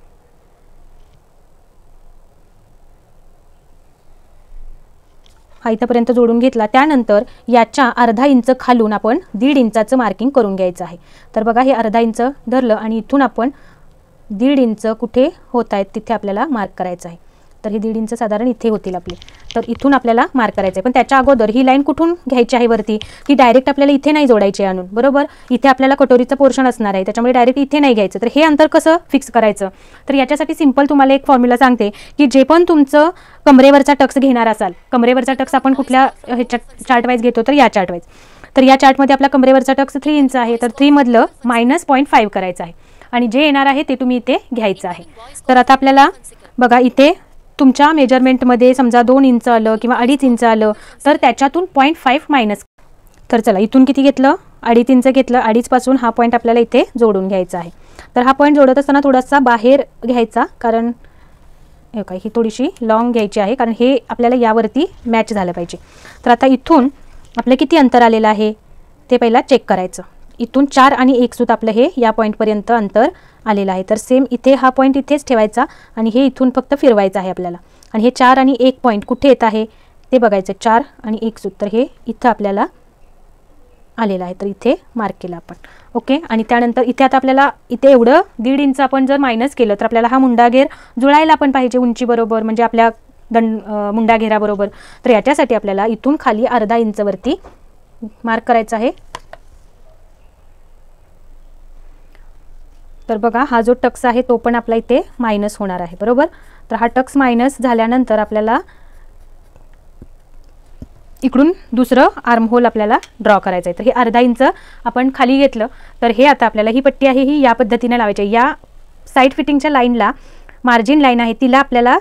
हा इथंपर्यंत जोडून घेतला. त्यानंतर याच्या अर्धा इंच खालून आपण 1.5 इंचाचं मार्किंग करून घ्यायचं आहे. तर बघा हे अर्धा इंच धरलं आणि इथून आपण 1.5 इंच कुठे होत आहेत तिथे आपल्याला मार्क करायचं आहे. तर हे 1.5 इंच साधारण इथे होतील आपले. तर इथून आपल्याला मार्क करायचं आहे. पण त्याच्या अगोदर ही लाईन कुठून घ्यायची आहे वरती, की डायरेक्ट आपल्याला इथे नाही जोडायची आहे आणून, बरोबर. इथे आपल्याला कटोरीचं पोर्शन असणार आहे, त्याच्यामुळे डायरेक्ट इथे नाही घ्यायचं. तर हे अंतर कसं फिक्स करायचं, तर याच्यासाठी सिंपल तुम्हाला एक फॉर्म्युला सांगते, की जे पण तुमचं कमरेवरचा टक्स घेणार असाल, कमरेवरचा टक्स आपण कुठल्या ह्याच्या चार्ट वाईज घेतो, तर या चार्ट वाईज. तर या चार्टमध्ये आपला कमरेवरचा टक्स 3 इंच आहे, तर 3 मधलं -0.5 करायचं आहे आणि जे येणार आहे ते तुम्ही इथे घ्यायचं आहे. तर आता आपल्याला बघा इथे तुमच्या मेजरमेंटमध्ये समजा 2 इंच आलं किंवा 2.5 इंच आलं तर त्याच्यातून 0.5 मायनस. तर चला इथून किती घेतलं, 2.5 इंच घेतलं. 2.5 पासून हा पॉईंट आपल्याला इथे जोडून घ्यायचा आहे. तर हा पॉईंट जोडत असताना थोडासा बाहेर घ्यायचा, कारण हे काय ही थोडीशी लॉंग घ्यायची आहे, कारण हे आपल्याला यावरती मॅच झालं पाहिजे. तर आता इथून आपलं किती अंतर आलेलं आहे ते पहिला चेक करायचं. इथून 4 आणि 1 सूत आपलं हे या पॉईंटपर्यंत अंतर आलेलं आहे. तर सेम इथे हा पॉईंट इथेच ठेवायचा आणि हे इथून फक्त फिरवायचं आहे आपल्याला. आणि हे 4 आणि 1 पॉईंट कुठे येत आहे ते बघायचं. 4 आणि 1 सूत, तर हे इथं आपल्याला आलेलं आहे, तर इथे मार्क केलं आपण. ओके. आणि त्यानंतर इथे आता आपल्याला इथे एवढं 1.5 इंच आपण जर मायनस केलं तर आपल्याला हा मुंडा घेर जुळायला पण पाहिजे उंची बरोबर, म्हणजे आपल्या मुंडा घेराबरोबर. तर याच्यासाठी आपल्याला इथून खाली अर्धा इंच वरती मार्क करायचं आहे. तर बघा हा जो टक्स आहे तो पण आपला इथे मायनस होणार आहे, बरोबर. तर हा टक्स मायनस झाल्यानंतर आपल्याला इकडून दुसरं आर्म होल आपल्याला ड्रॉ करायचं आहे. तर हे अर्धा इंच आपण खाली घेतलं. तर हे आता आपल्याला ही पट्टी आहे ही या पद्धतीने लावायची आहे. या साईड फिटिंगच्या लाईनला मार्जिन लाईन आहे तिला आपल्याला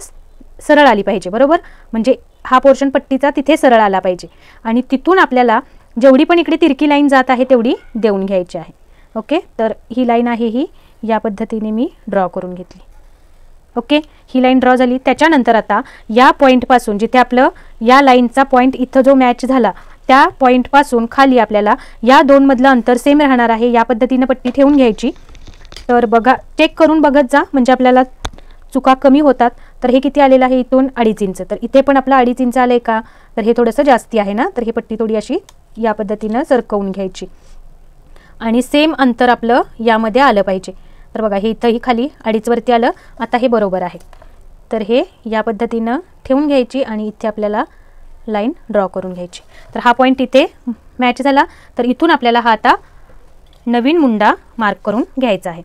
सरळ आली पाहिजे, बरोबर. म्हणजे हा पोर्शन पट्टीचा तिथे सरळ आला पाहिजे आणि तिथून आपल्याला जेवढी पण इकडे तिरकी लाईन जात आहे तेवढी देऊन घ्यायची आहे. ओके. तर ही लाईन आहे ही या पद्धतीने मी ड्रॉ करून घेतली. ओके. ही लाईन ड्रॉ झाली. त्याच्यानंतर आता या पॉईंटपासून जिथे आपलं या लाईनचा पॉईंट इथं जो मॅच झाला त्या पॉईंटपासून खाली आपल्याला या 2 मधलं अंतर सेम राहणार आहे. या पद्धतीने पट्टी ठेवून घ्यायची. तर बघा चेक करून बघत जा, म्हणजे आपल्याला चुका कमी होतात. तर हे किती आलेलं आहे इथून 2.5 इंच. तर इथे पण आपलं 2.5 इंच आलं आहे का, तर हे थोडंसं जास्ती आहे ना. तर ही पट्टी थोडी अशी या पद्धतीनं सरकवून घ्यायची आणि सेम अंतर आपलं यामध्ये आलं पाहिजे. तर बघा हे इथंही खाली 2.5 वरती आलं. आता हे बरोबर आहे. तर हे या पद्धतीनं ठेवून घ्यायची आणि इथे आपल्याला लाईन ड्रॉ करून घ्यायची. तर हा पॉईंट इथे मॅच झाला. तर इथून आपल्याला हा आता नवीन मुंडा मार्क करून घ्यायचा आहे.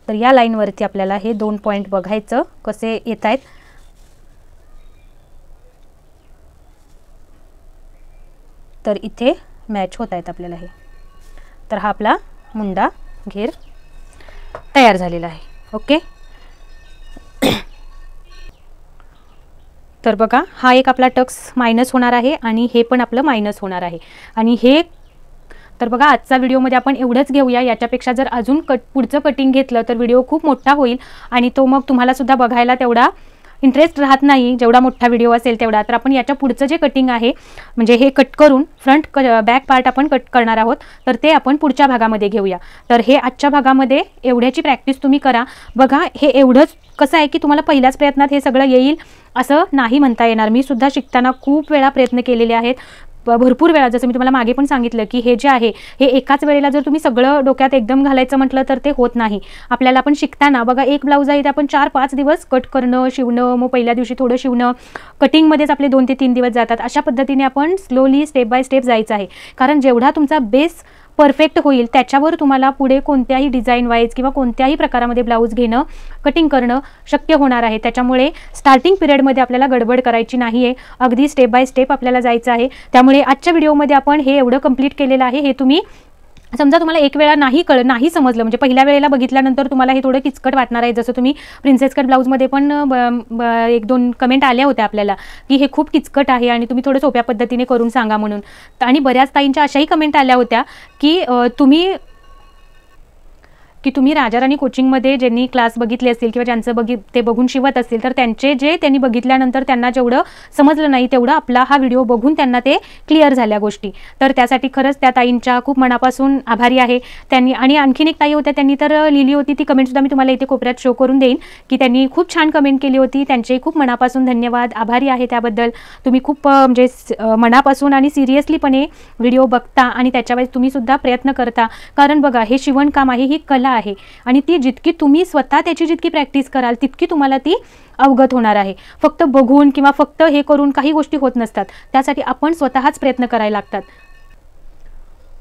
तर या लाईनवरती आपल्याला हे 2 पॉईंट बघायचं कसे येत आहेत. तर इथे मॅच होत आहेत आपल्याला हे. तर हा आपला मुंडा घेर तयार झालेला आहे. ओके. तर बघा हा एक आपला टक्स मायनस होणार आहे आणि हे पण आपलं मायनस होणार आहे. आणि हे तर बघा आजचा व्हिडिओमध्ये आपण एवढंच घेऊया. याच्यापेक्षा जर अजून पुढचं कटिंग घेतलं तर व्हिडिओ खूप मोठा होईल आणि तो मग तुम्हाला सुद्धा बघायला तेवढा इंटरेस्ट राहत नाही जेवढा मोठा व्हिडिओ असेल तेवढा. तर आपण याच्या पुढचं जे कटिंग आहे म्हणजे हे कट करून फ्रंट बॅक पार्ट आपण कट करणार आहोत, तर ते आपण पुढच्या भागामध्ये घेऊया. तर हे आजच्या भागामध्ये एवढ्याची प्रॅक्टिस तुम्ही करा. बघा हे एवढंच कसं आहे की तुम्हाला पहिल्याच प्रयत्नात हे सगळं येईल असं नाही म्हणता येणार. मी सुद्धा शिकताना खूप वेळा प्रयत्न केलेले आहेत, भरपूर वेळा. जसं मी तुम्हाला मागे पण सांगितलं की हे जे आहे हे एकाच वेळेला जर तुम्ही सगळं डोक्यात एकदम घालायचं म्हटलं तर ते होत नाही. आपल्याला पण शिकताना बघा एक ब्लाऊज आहे ते आपण 4-5 दिवस कट करणं, शिवणं, मग पहिल्या दिवशी थोडं शिवणं, कटिंगमध्येच आपले 2 ते 3 दिवस जातात. अशा पद्धतीने आपण स्लोली स्टेप बाय स्टेप जायचं आहे. कारण जेवढा तुमचा बेस परफेक्ट होईल त्याच्यावर तुम्हाला पुढे कोणत्याही डिझाईन वाईज किंवा कोणत्याही प्रकारामध्ये ब्लाऊज घेणं, कटिंग करणं शक्य होणार आहे. त्याच्यामुळे स्टार्टिंग पिरियडमध्ये आपल्याला गडबड करायची नाही आहे. अगदी स्टेप बाय स्टेप आपल्याला जायचं आहे. त्यामुळे आजच्या व्हिडिओमध्ये आपण हे एवढं कंप्लीट केलेलं आहे. हे तुम्ही समजा तुम्हाला एक वेळा नाही समजलं, म्हणजे पहिल्या वेळेला बघितल्यानंतर तुम्हाला हे थोडं किचकट वाटणार आहे. जसं तुम्ही प्रिन्सेस कट ब्लाऊजमध्ये पण 1-2 कमेंट आल्या होत्या आपल्याला की हे खूप किचकट आहे आणि तुम्ही थोडं सोप्या पद्धतीने करून सांगा म्हणून. आणि बऱ्याच ताईंच्या अशाही कमेंट आल्या होत्या की तुम्ही की तुम्ही राजाराणी कोचिंगमध्ये ज्यांनी क्लास बघितले असतील किंवा ज्यांचं ते बघून शिवत असतील तर त्यांचे जे त्यांनी बघितल्यानंतर त्यांना जेवढं समजलं नाही तेवढं आपला हा व्हिडिओ बघून त्यांना ते क्लिअर झाल्या गोष्टी. तर त्यासाठी खरंच त्या ताईंच्या खूप मनापासून आभारी आहे त्यांनी. आणि आणखीन एक ताई होत्या, त्यांनी तर लिहिली होती ती कमेंटसुद्धा मी तुम्हाला इथे कोपऱ्यात शो करून देईन की त्यांनी खूप छान कमेंट केली होती. त्यांचे खूप मनापासून धन्यवाद, आभारी आहे त्याबद्दल. तुम्ही खूप म्हणजे मनापासून आणि सिरियसलीपणे व्हिडिओ बघता आणि त्याच्यावेळेस तुम्ही सुद्धा प्रयत्न करता. कारण बघा, हे शिवणकाम आहे, ही कला आहे आणि ती जितकी तुम्ही स्वतः त्याची जितकी प्रॅक्टिस कराल तितकी तुम्हाला ती अवगत होणार आहे. फक्त बघून किंवा फक्त हे करून काही गोष्टी होत नसतात, त्यासाठी आपण स्वतःच प्रयत्न करायला लागतात.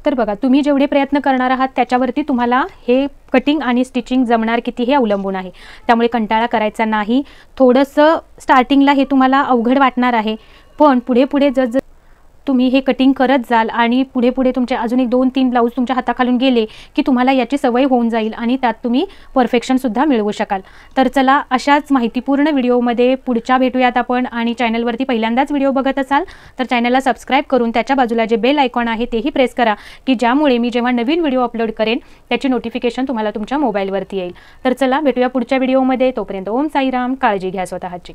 तर बघा, तुम्ही जेवढे प्रयत्न करणार आहात त्याच्यावरती तुम्हाला हे कटिंग आणि स्टिचिंग जमणार किती हे अवलंबून आहे. त्यामुळे कंटाळा करायचा नाही. थोडंसं स्टार्टिंगला हे तुम्हाला अवघड वाटणार आहे, पण पुढे पुढे जर तुम्ही हे कटिंग करत जाल आणि पुढे पुढे तुमचे अजून एक 2-3 ब्लाऊज तुमच्या हाताखालून गेले की तुम्हाला याची सवय होऊन जाईल आणि त्यात तुम्ही परफेक्शनसुद्धा मिळवू शकाल. तर चला, अशाच माहितीपूर्ण व्हिडिओमध्ये पुढच्या भेटूयात आपण. आणि चॅनलवरती पहिल्यांदाच व्हिडिओ बघत असाल तर चॅनलला सबस्क्राईब करून त्याच्या बाजूला जे बेल आयकॉन आहे तेही प्रेस करा की ज्यामुळे मी जेव्हा नवीन व्हिडिओ अपलोड करेन त्याची नोटिफिकेशन तुम्हाला तुमच्या मोबाईलवरती येईल. तर चला, भेटूया पुढच्या व्हिडिओमध्ये. तोपर्यंत ओम साईराम. काळजी घ्या स्वतःची.